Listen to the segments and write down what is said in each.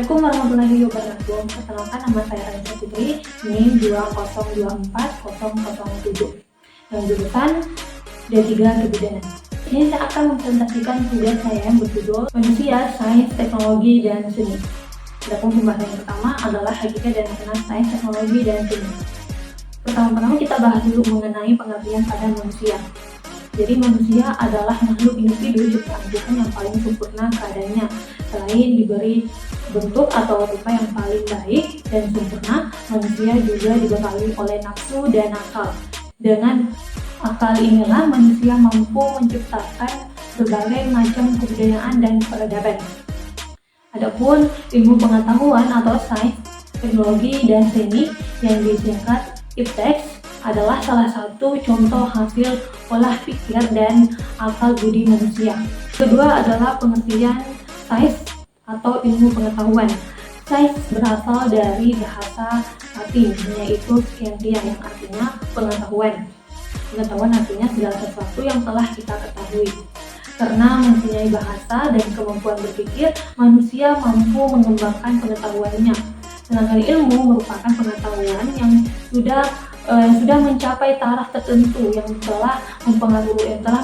Assalamualaikum warahmatullahi wabarakatuh. Perkenalkan, nama saya Raisa Putri, NIM 2024007, yang jurusan D3 Kebidanan. Ini saya akan mempresentasikan tugas saya yang berjudul Manusia, Sains, Teknologi, dan Seni. Adapun pembahasan yang pertama adalah hakikat dan makna sains, teknologi, dan seni. Pertama-tama kita bahas dulu mengenai pengertian pada manusia. Jadi manusia adalah makhluk individu ciptaan Tuhan yang paling sempurna keadaannya. Selain diberi bentuk atau rupa yang paling baik dan sempurna, manusia juga dibekali oleh nafsu dan akal. Dengan akal inilah manusia mampu menciptakan berbagai macam kebudayaan dan peradaban. Adapun ilmu pengetahuan atau sains, teknologi, dan seni yang disingkat IPTEK adalah salah satu contoh hasil olah pikir dan akal budi manusia. Kedua adalah pengertian sains atau ilmu pengetahuan. Sains berasal dari bahasa Latin, yaitu scientia, yang artinya pengetahuan. Pengetahuan artinya segala sesuatu yang telah kita ketahui. Karena mempunyai bahasa dan kemampuan berpikir, manusia mampu mengembangkan pengetahuannya. Sedangkan ilmu merupakan pengetahuan yang sudah mencapai taraf tertentu yang telah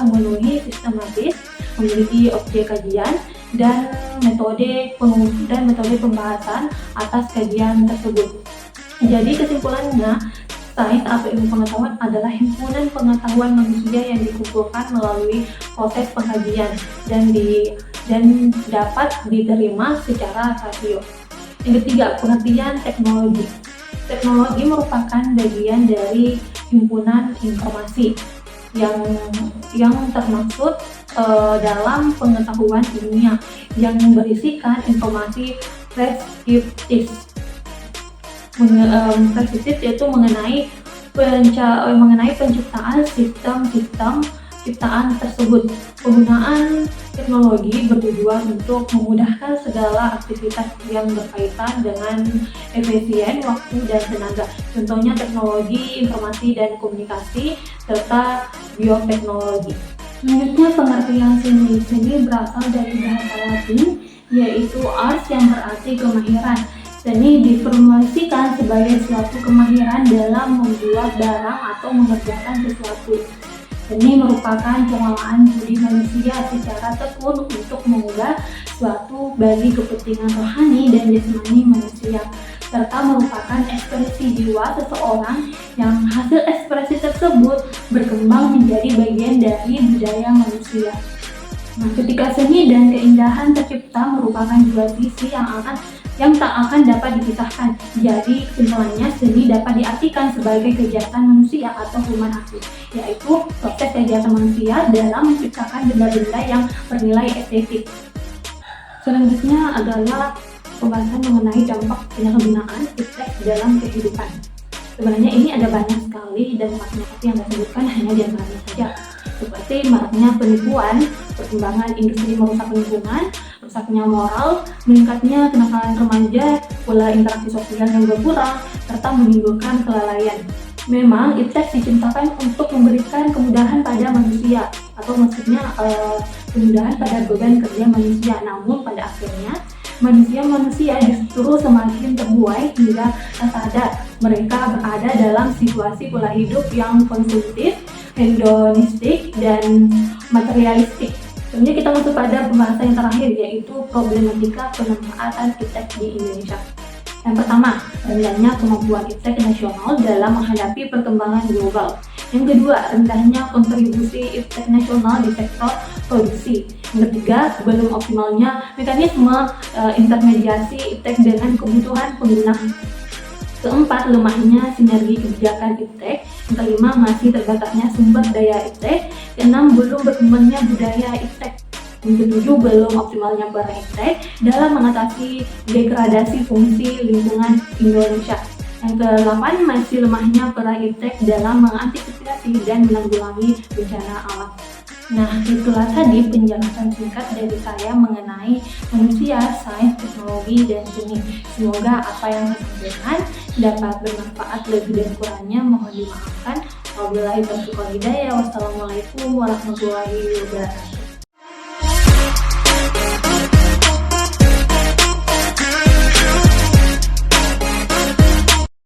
memenuhi sistematis, memiliki objek kajian dan metode pembahasan atas kajian tersebut. Jadi kesimpulannya, sains atau ilmu pengetahuan adalah himpunan pengetahuan manusia yang dikumpulkan melalui proses pengkajian dan dapat diterima secara rasio. Yang ketiga, pengertian teknologi. Teknologi merupakan bagian dari himpunan informasi yang termaksud dalam pengetahuan ilmiah yang berisikan informasi preskriptif. Preskriptif yaitu mengenai penciptaan sistem-sistem ciptaan tersebut. Penggunaan teknologi bertujuan untuk memudahkan segala aktivitas yang berkaitan dengan efisien waktu dan tenaga. Contohnya teknologi informasi dan komunikasi serta bioteknologi. Selanjutnya, pengertian seni. Seni berasal dari bahasa Latin, yaitu ars, yang berarti kemahiran. Seni diformulasikan sebagai suatu kemahiran dalam membuat barang atau mengerjakan sesuatu. Seni merupakan pengolahan budi manusia secara tekun untuk mengubah suatu bagi kepentingan rohani dan jasmani manusia, serta merupakan ekspresi jiwa seseorang yang hasil ekspresi tersebut berkembang menjadi bagian dari budaya manusia. Nah, ketika seni dan keindahan tercipta merupakan dua sisi yang tak akan dapat dipisahkan. Jadi kesimpulannya, seni dapat diartikan sebagai kegiatan manusia atau human act, yaitu proses kegiatan manusia dalam menciptakan benda-benda yang bernilai estetik. Selanjutnya adalah pembahasan mengenai dampak penyalahgunaan IPTEK dalam kehidupan. Sebenarnya ini ada banyak sekali dan makna yang disebutkan hanya di antaranya saja, seperti maraknya penipuan, perkembangan industri merusak lingkungan, rusaknya moral, meningkatnya kenakalan remaja, pola interaksi sosial yang berkurang, serta menimbulkan kelalaian. Memang IPTEK diciptakan untuk memberikan kemudahan pada manusia, atau maksudnya kemudahan pada beban kerja manusia. Namun pada akhirnya manusia justru semakin terbuai hingga tak sadar mereka berada dalam situasi pola hidup yang konsumtif, hedonistik, dan materialistik. Selanjutnya kita masuk pada pembahasan yang terakhir, yaitu problematika pemanfaatan IPTEK di Indonesia. Yang pertama, rendahnya kemampuan IPTEK nasional dalam menghadapi perkembangan global. Yang kedua, rendahnya kontribusi IPTEK nasional di sektor produksi. Yang ketiga, belum optimalnya mekanisme intermediasi IPTEK dengan kebutuhan pengguna. Keempat, lemahnya sinergi kebijakan IPTEK. Yang kelima, masih terbatasnya sumber daya IPTEK. Keenam, belum berkembangnya budaya IPTEK. Yang ketujuh, belum optimalnya peran IPTEK dalam mengatasi degradasi fungsi lingkungan Indonesia. Yang kedelapan, masih lemahnya peran IPTEK dalam mengantisipasi dan menanggulangi bencana alam. Nah, itulah tadi penjelasan singkat dari saya mengenai manusia, sains, teknologi, dan seni. Semoga apa yang saya sampaikan dapat bermanfaat. Lebih dan kurangnya mohon dimaafkan. Wabillahi taufiq wal hidayah. Wassalamualaikum warahmatullahi wabarakatuh.